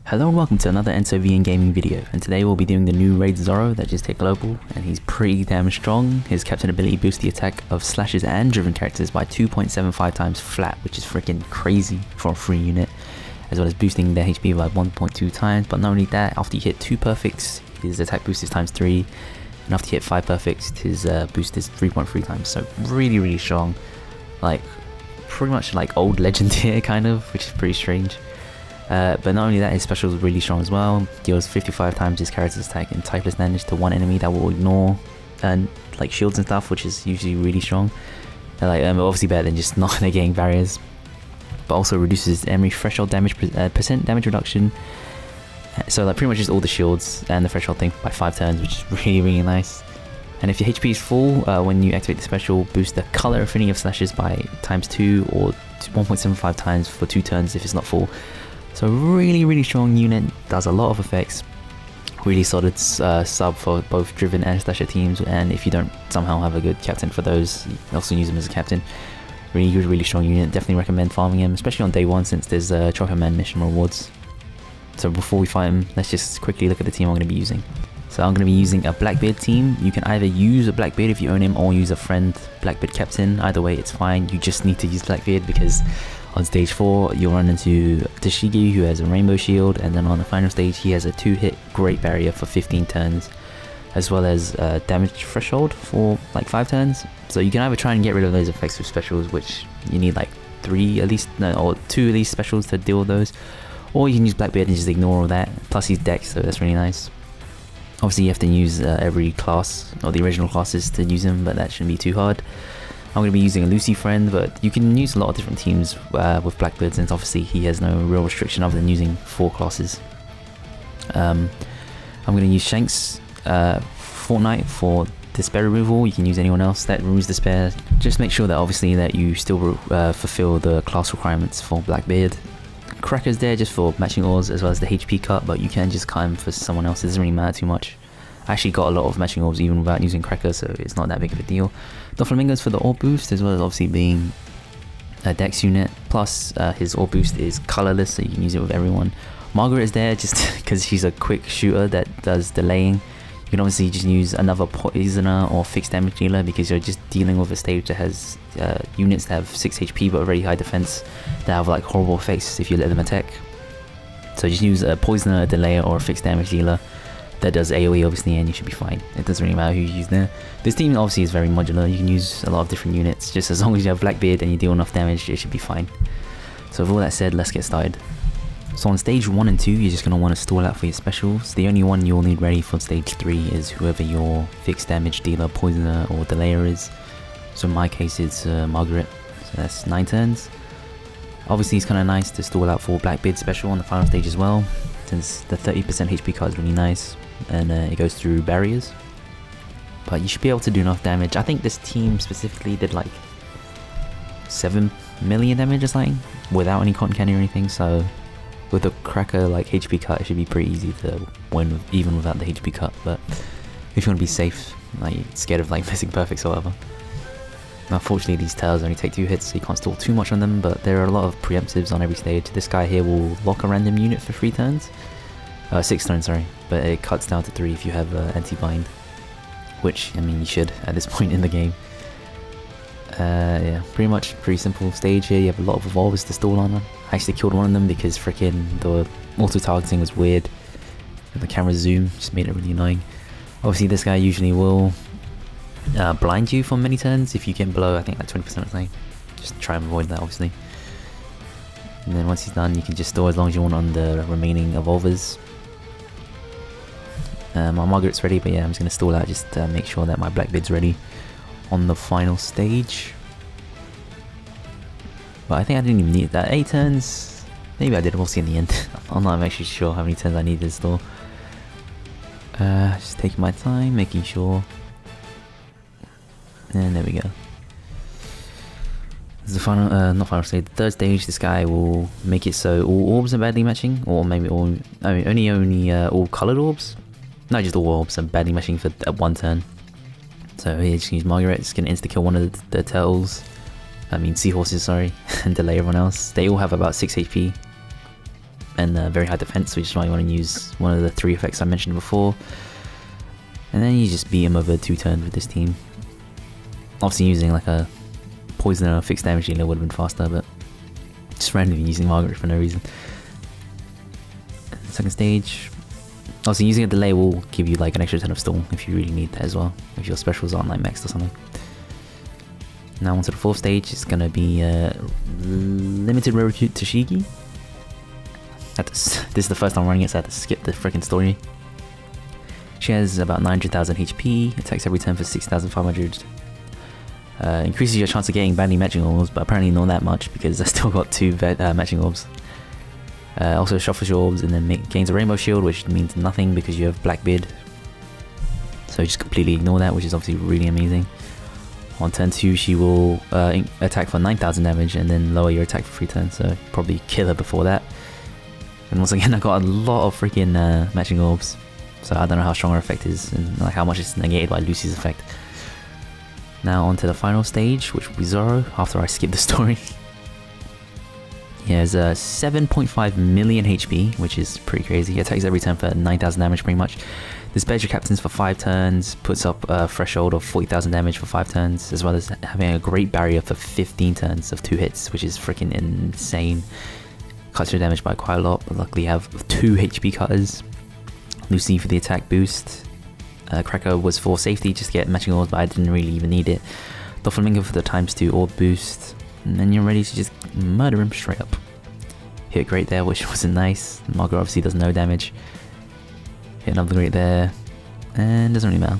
Hello and welcome to another NSOV gaming video, and today we'll be doing the new raid Zoro that just hit global, and he's pretty damn strong. His captain ability boosts the attack of slashes and driven characters by 2.75 times flat, which is freaking crazy for a free unit, as well as boosting their HP by 1.2 times. But not only that, after you hit 2 perfects, his attack boost is times 3, and after you hit 5 perfects, his boost is 3.3 times. So really strong, like pretty much like old legend here kind of, which is pretty strange. But not only that, his special is really strong as well. Deals 55 times his character's attack and typeless damage to one enemy that will ignore like shields and stuff, which is usually really strong. Obviously better than just not negating barriers. But also reduces enemy threshold damage percent damage reduction. So like pretty much just all the shields and the threshold thing by 5 turns, which is really nice. And if your HP is full, when you activate the special, boost the color affinity of slashes by times 2 or 1.75 times for 2 turns if it's not full. So really strong unit, does a lot of effects, really solid sub for both driven and slasher teams, and if you don't somehow have a good captain for those, you can also use him as a captain. Really strong unit, definitely recommend farming him, especially on day 1 since there's Chopper Man mission rewards. So before we fight him, let's just quickly look at the team I'm going to be using. So I'm going to be using a Blackbeard team. You can either use a Blackbeard if you own him, or use a friend Blackbeard captain. Either way it's fine, you just need to use Blackbeard because on stage 4 you'll run into Tashigi, who has a rainbow shield, and then on the final stage he has a 2-hit great barrier for 15 turns, as well as damage threshold for like 5 turns. So you can either try and get rid of those effects with specials, which you need like 3 at least, no, or 2 at least specials to deal with those, or you can use Blackbeard and just ignore all that. Plus he's dex, so that's really nice. Obviously you have to use every class, or the original classes, to use him, but that shouldn't be too hard. I'm going to be using a Lucy friend, but you can use a lot of different teams with Blackbeard, since obviously he has no real restriction other than using 4 classes. I'm going to use Shanks Fortnite for Despair removal. You can use anyone else that removes Despair. Just make sure that obviously that you still fulfill the class requirements for Blackbeard. Cracker's there just for matching ores as well as the HP cut, but you can just cut him for someone else. It doesn't really matter too much. I actually got a lot of matching orbs even without using Cracker, so it's not that big of a deal. The Flamingo's for the orb boost, as well as obviously being a dex unit, plus his orb boost is colorless, so you can use it with everyone. Margaret is there just because she's a quick shooter that does delaying. You can obviously just use another poisoner or fixed damage dealer because you're just dealing with a stage that has units that have 6 HP but already high defense that have like horrible effects if you let them attack. So just use a poisoner, a delayer, or a fixed damage dealer that does AoE obviously, and you should be fine. It doesn't really matter who you use there. This team obviously is very modular. You can use a lot of different units, just as long as you have Blackbeard and you deal enough damage, it should be fine. So with all that said, let's get started. So on stage 1 and 2, you're just going to want to stall out for your specials. The only one you'll need ready for stage 3 is whoever your fixed damage dealer, poisoner, or delayer is. So in my case it's Margaret, so that's 9 turns. Obviously it's kind of nice to stall out for Blackbeard special on the final stage as well, since the 30% HP card is really nice, and it goes through barriers. But you should be able to do enough damage. I think this team specifically did like 7 million damage or something without any cotton candy or anything, so with the Cracker like HP cut it should be pretty easy to win even without the HP cut. But if you want to be safe, like scared of like missing perfects or whatever. Unfortunately these towers only take 2 hits, so you can't stall too much on them, but there are a lot of preemptives on every stage. This guy here will lock a random unit for 3 turns. 6 turns, sorry, but it cuts down to 3 if you have anti-bind, which, I mean, you should at this point in the game. Yeah, pretty simple stage here. You have a lot of evolvers to stall on. I actually killed one of them because freaking the auto-targeting was weird. The camera zoom just made it really annoying. Obviously this guy usually will blind you for many turns if you get below, I think, like 20% of the time. Just try and avoid that, obviously. And then once he's done, you can just store as long as you want on the remaining evolvers. My Margaret's ready, but yeah, I'm just going to stall out just to make sure that my Blackbeard's ready on the final stage. But I think I didn't even need that. 8 turns? Maybe I did, we'll see in the end. I'm not actually sure how many turns I needed to stall. Just taking my time, making sure. And there we go. This is the final, not final stage, the 3rd stage. This guy will make it so all orbs are badly matching, or maybe all, I mean, only all coloured orbs. No, just all orbs are badly matching for 1 turn. So here, just use Margaret. It's gonna insta kill one of the turtles. I mean seahorses, sorry, and delay everyone else. They all have about 6 HP. and very high defense, which is why you want to use one of the 3 effects I mentioned before. And then you just beat him over 2 turns with this team. Obviously using like a poison or fixed damage dealer would have been faster, but just randomly using Margaret for no reason. Second stage, obviously using a delay will give you like an extra turn of stall if you really need that as well, if your specials aren't like maxed or something. Now onto the 4th stage, it's gonna be limited rare Toshigi. This is the first time running it, so I had to skip the freaking story. She has about 900,000 HP, attacks every turn for 6,500. Increases your chance of getting badly matching orbs, but apparently not that much because I still got 2 matching orbs. Also shuffles your orbs and then gains a rainbow shield, which means nothing because you have Blackbeard. So just completely ignore that, which is obviously really amazing. On turn 2 she will attack for 9,000 damage and then lower your attack for 3 turns, so probably kill her before that. And once again I got a lot of freaking matching orbs, so I don't know how strong her effect is and like how much it's negated by Lucy's effect. Now on to the final stage, which will be Zoro, after I skip the story. He has 7.5 million HP, which is pretty crazy. He attacks every turn for 9,000 damage pretty much. Displays your captains for 5 turns, puts up a threshold of 40,000 damage for 5 turns, as well as having a great barrier for 15 turns of 2 hits, which is freaking insane. Cuts your damage by quite a lot, but luckily you have 2 HP cutters. Lucy for the attack boost. Cracker was for safety, just to get matching orbs, but I didn't really even need it. Doflamingo for the ×2 orb boost. And then you're ready to just murder him straight up. Hit great there, which wasn't nice. Margaret obviously does no damage. Hit another great there, and doesn't really matter.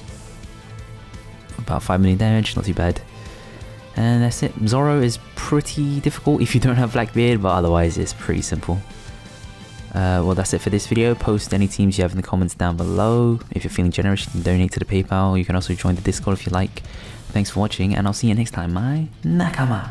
About 5 million damage, not too bad. And that's it. Zoro is pretty difficult if you don't have Blackbeard, but otherwise it's pretty simple. Well, that's it for this video. Post any teams you have in the comments down below. If you're feeling generous, you can donate to the PayPal. You can also join the Discord if you like. Thanks for watching, and I'll see you next time, my nakama.